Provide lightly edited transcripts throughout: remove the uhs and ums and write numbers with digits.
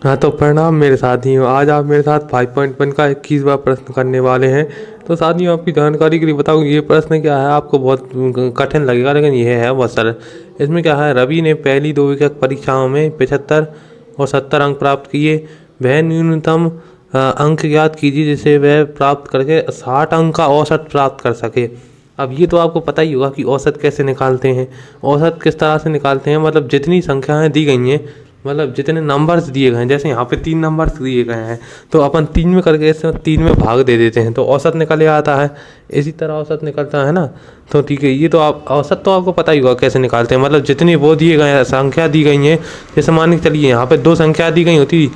हाँ तो प्रणाम मेरे साथियों। आज आप मेरे साथ 5.1 का 21वां प्रश्न करने वाले हैं। तो साथियों, आपकी जानकारी के लिए बताऊँ, ये प्रश्न क्या है, आपको बहुत कठिन लगेगा लेकिन ये है बहुत सरल। इसमें क्या है, रवि ने पहली 2 विषय परीक्षाओं में 75 और 70 अंक प्राप्त किए। वह न्यूनतम अंक ज्ञात कीजिए जिसे वह प्राप्त करके 60 अंक का औसत प्राप्त कर सके। अब ये तो आपको पता ही होगा कि औसत कैसे निकालते हैं। औसत किस तरह से निकालते हैं, मतलब जितनी संख्याएं दी गई हैं, मतलब जितने नंबर्स दिए गए हैं, जैसे यहाँ पे 3 नंबर्स दिए गए हैं तो अपन 3 में करके इसे 3 में भाग दे देते हैं तो औसत निकल आता है। इसी तरह औसत निकलता है ना। तो ठीक है, ये तो आप औसत तो आपको पता ही होगा कैसे निकालते हैं। मतलब जितनी वो दिए गए हैं, संख्या दी गई हैं, जैसे मान के चलिए यहाँ पे 2 संख्या दी गई होती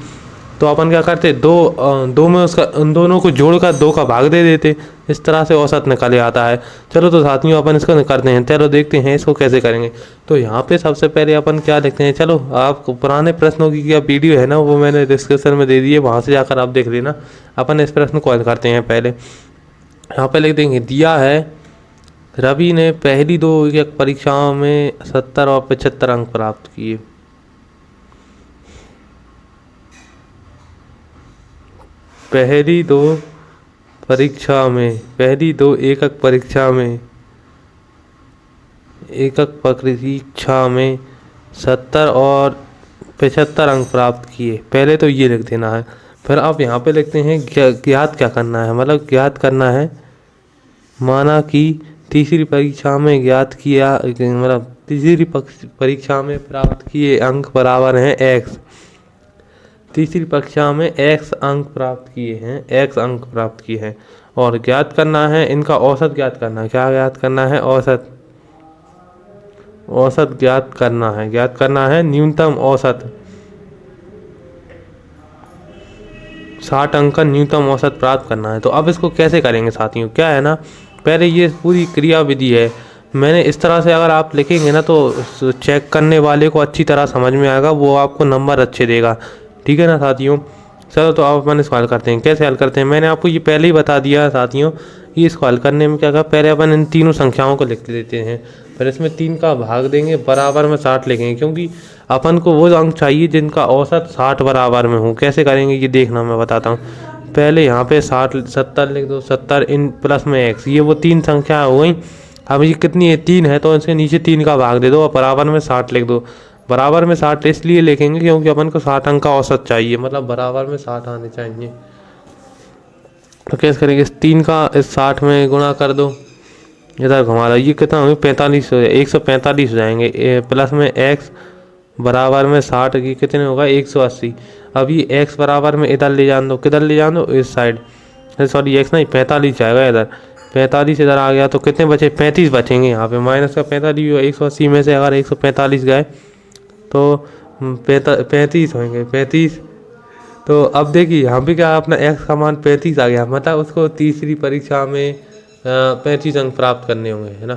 तो अपन क्या करते, दो में उसका उन दोनों को जोड़कर 2 का भाग दे देते। इस तरह से औसत निकल आता है। चलो तो साथियों, अपन इसको करते हैं। चलो देखते हैं इसको कैसे करेंगे। तो यहाँ पे सबसे पहले अपन क्या देखते हैं, चलो आप पुराने प्रश्नों की क्या वीडियो है ना, वो मैंने डिस्क्रिप्शन में दे दी है, वहाँ से जाकर आप देख लेना। अपन इस प्रश्न को हल करते हैं। पहले यहाँ पे लिख देंगे, दिया है रवि ने पहली 2 परीक्षाओं में 70 और 75 अंक प्राप्त किए। पहली 2 परीक्षा में, पहली 2 एकक परीक्षा में 70 और 75 अंक प्राप्त किए। पहले तो ये लिख देना है। फिर आप यहाँ पे लिखते हैं ज्ञात क्या करना है, मतलब ज्ञात करना है, माना कि तीसरी परीक्षा में ज्ञात किया, मतलब तीसरी परीक्षा में प्राप्त किए अंक बराबर हैं x। तीसरी परीक्षा में x अंक प्राप्त किए हैं, x अंक प्राप्त किए हैं और ज्ञात करना है इनका औसत ज्ञात करना है। क्या ज्ञात करना है? औसत। औसत ज्ञात करना है, ज्ञात करना है न्यूनतम औसत। 60 अंक का न्यूनतम औसत प्राप्त करना है। तो अब इसको कैसे करेंगे साथियों, क्या है ना, पहले ये पूरी क्रिया विधि है। मैंने इस तरह से अगर आप लिखेंगे ना तो चेक करने वाले को अच्छी तरह समझ में आएगा, वो आपको नंबर अच्छे देगा। ठीक है ना साथियों। चलो तो आप अपन इसको हल करते हैं। कैसे हल करते हैं, मैंने आपको ये पहले ही बता दिया साथियों कि इसको हल करने में क्या कहा, पहले अपन इन तीनों संख्याओं को लिख देते हैं, फिर इसमें 3 का भाग देंगे, बराबर में 60 लिखेंगे, क्योंकि अपन को वो अंक चाहिए जिनका औसत 60 बराबर में हो। कैसे करेंगे ये देखना, मैं बताता हूँ। पहले यहाँ पे 70 लिख दो, 70 इन प्लस में x, ये वो 3 संख्या हो गई। अब ये कितनी है, 3 है, तो इसके नीचे 3 का भाग दे दो और बराबर में 60 लिख दो। बराबर में 60 इसलिए लिखेंगे क्योंकि अपन को 60 अंक का औसत चाहिए, मतलब बराबर में 60 आने चाहिए। तो कैसे करेंगे, इस 3 का इस 60 में गुणा कर दो, इधर घुमा दो, ये कितना होगा 45 हो जाए, 145 हो जाएंगे। प्लस में x बराबर में 60 की कितने होगा 180। अब ये x बराबर में इधर ले जान दो, किधर ले जान दो, इस साइड, सॉरी x नहीं 45 जाएगा इधर, 45 इधर आ गया तो कितने बचे 35 बचेंगे। यहाँ पे माइनस का 45 हुआ, 180 में से अगर 145 गए तो 35 होंगे, 35। तो अब देखिए यहाँ पे क्या अपना x का मान 35 आ गया, मतलब उसको तीसरी परीक्षा में 35 अंक प्राप्त करने होंगे, है ना।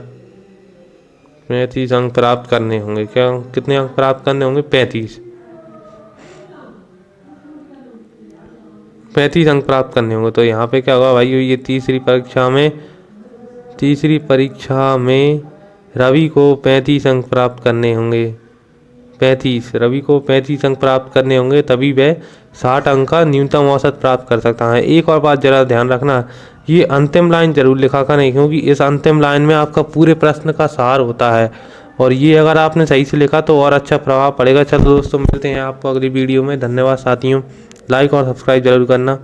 35 अंक प्राप्त करने होंगे, क्या कितने अंक प्राप्त करने होंगे 35 अंक प्राप्त करने होंगे। तो यहाँ पे क्या होगा भाई, ये तीसरी परीक्षा में रवि को 35 अंक प्राप्त करने होंगे। 35 रवि को 35 अंक प्राप्त करने होंगे, तभी वह 60 अंक का न्यूनतम औसत प्राप्त कर सकता है। एक और बात जरा ध्यान रखना, ये अंतिम लाइन जरूर लिखा करें, क्योंकि इस अंतिम लाइन में आपका पूरे प्रश्न का सार होता है और ये अगर आपने सही से लिखा तो और अच्छा प्रभाव पड़ेगा। चलो दोस्तों, मिलते हैं आपको अगली वीडियो में। धन्यवाद साथियों, लाइक और सब्सक्राइब जरूर करना।